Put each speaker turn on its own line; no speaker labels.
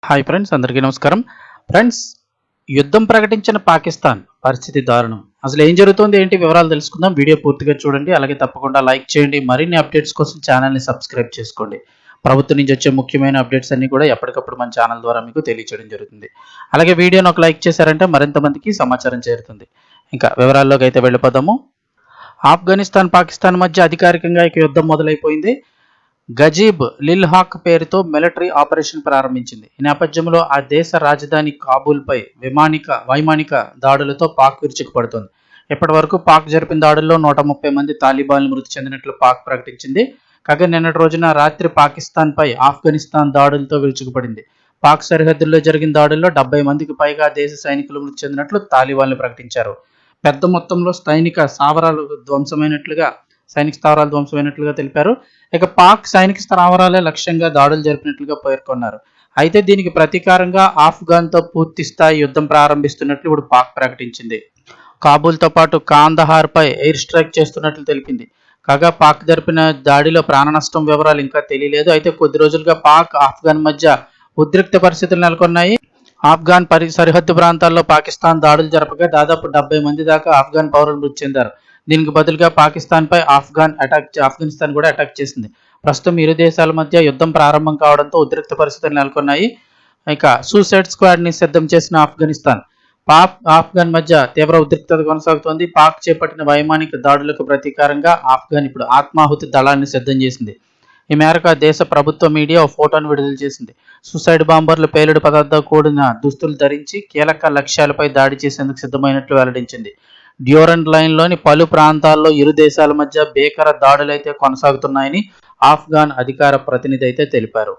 Hi friends, అందరికీ నమస్కారం. Friends, యుద్ధం ప్రకటించిన పాకిస్తాన్ పరిస్థితి దారుణం. అసలు ఏం జరుగుతుంది, ఏంటి వివరాలు తెలుసుకుందాం. వీడియో పూర్తిగా చూడండి, అలాగే తప్పకుండా లైక్ చేయండి. మరిన్ని అప్డేట్స్ కోసం ఛానల్ని సబ్స్క్రైబ్ చేసుకోండి. ప్రభుత్వం నుంచి వచ్చే ముఖ్యమైన అప్డేట్స్ అన్ని కూడా ఎప్పటికప్పుడు మన ఛానల్ ద్వారా మీకు తెలియచేయడం జరుగుతుంది. అలాగే వీడియోని ఒక లైక్ చేశారంటే మరింత మందికి సమాచారం చేరుతుంది. ఇంకా వివరాల్లోకి అయితే వెళ్ళిపోదాము. ఆఫ్ఘనిస్తాన్ పాకిస్తాన్ మధ్య అధికారికంగా ఇక యుద్ధం మొదలైపోయింది. గజీబ్ లిల్హాక్ పేరుతో మిలిటరీ ఆపరేషన్ ప్రారంభించింది. ఈ నేపథ్యంలో ఆ దేశ రాజధాని కాబూల్పై వైమానిక దాడులతో పాక్ విరుచుకుపడుతోంది. ఇప్పటి వరకు పాక్ జరిపిన దాడుల్లో 130 మంది తాలిబాన్లు మృతి చెందినట్లు పాక్ ప్రకటించింది. కాగా నిన్నటి రోజున రాత్రి పాకిస్తాన్పై ఆఫ్ఘనిస్తాన్ దాడులతో విరుచుకుపడింది. పాక్ సరిహద్దుల్లో జరిగిన దాడుల్లో 70 మందికి పైగా దేశ సైనికులు మృతి చెందినట్లు తాలిబాన్లు ప్రకటించారు. పెద్ద మొత్తంలో సైనిక స్థావరాలు ధ్వంసమైనట్లుగా తెలిపారు. ఇక పాక్ సైనిక స్థావరాలే లక్ష్యంగా దాడులు జరిపినట్లుగా పేర్కొన్నారు. అయితే దీనికి ప్రతీకారంగా ఆఫ్ఘన్తో పూర్తి స్థాయి యుద్ధం ప్రారంభిస్తున్నట్లు ఇప్పుడు పాక్ ప్రకటించింది. కాబూల్తో పాటు కాందహార్పై ఎయిర్ స్ట్రైక్ చేస్తున్నట్లు తెలిపింది. కాగా పాక్ జరిపిన దాడిలో ప్రాణ నష్టం వివరాలు ఇంకా తెలియలేదు. అయితే కొద్ది రోజులుగా పాక్ ఆఫ్ఘన్ మధ్య ఉద్రిక్త పరిస్థితులు నెలకొన్నాయి. ఆఫ్ఘన్ సరిహద్దు ప్రాంతాల్లో పాకిస్తాన్ దాడులు జరపగా దాదాపు 70 మంది దాకా ఆఫ్ఘన్ పౌరులు మృతి చెందారు. దీనికి బదులుగా పాకిస్తాన్పై ఆఫ్ఘనిస్తాన్ కూడా అటాక్ చేసింది. ప్రస్తుతం ఇరు దేశాల మధ్య యుద్ధం ప్రారంభం కావడంతో ఉద్రిక్త పరిస్థితులు నెలకొన్నాయి. ఇక సూసైడ్ స్క్వాడ్ని సిద్ధం చేసిన ఆఫ్ఘనిస్తాన్, ఆఫ్ఘన్ మధ్య తీవ్ర ఉద్రిక్తత కొనసాగుతోంది. పాక్ చేపట్టిన వైమానిక దాడులకు ప్రతీకారంగా ఆఫ్ఘన్ ఇప్పుడు ఆత్మాహుతి దళాన్ని సిద్ధం చేసింది. ఈ మేరకు ఆ దేశ ప్రభుత్వ మీడియా ఓ ఫోటోను విడుదల చేసింది. సూసైడ్ బాంబర్లు పేలుడు పదార్థాలు కూడిన దుస్తులు ధరించి కీలక లక్ష్యాలపై దాడి చేసేందుకు సిద్ధమైనట్లు వెల్లడించింది. డ్యూరండ్ లైన్లోని పలు ప్రాంతాల్లో ఇరు దేశాల మధ్య భీకర దాడులైతే కొనసాగుతున్నాయని ఆఫ్ఘన్ అధికార ప్రతినిధి అయితే తెలిపారు.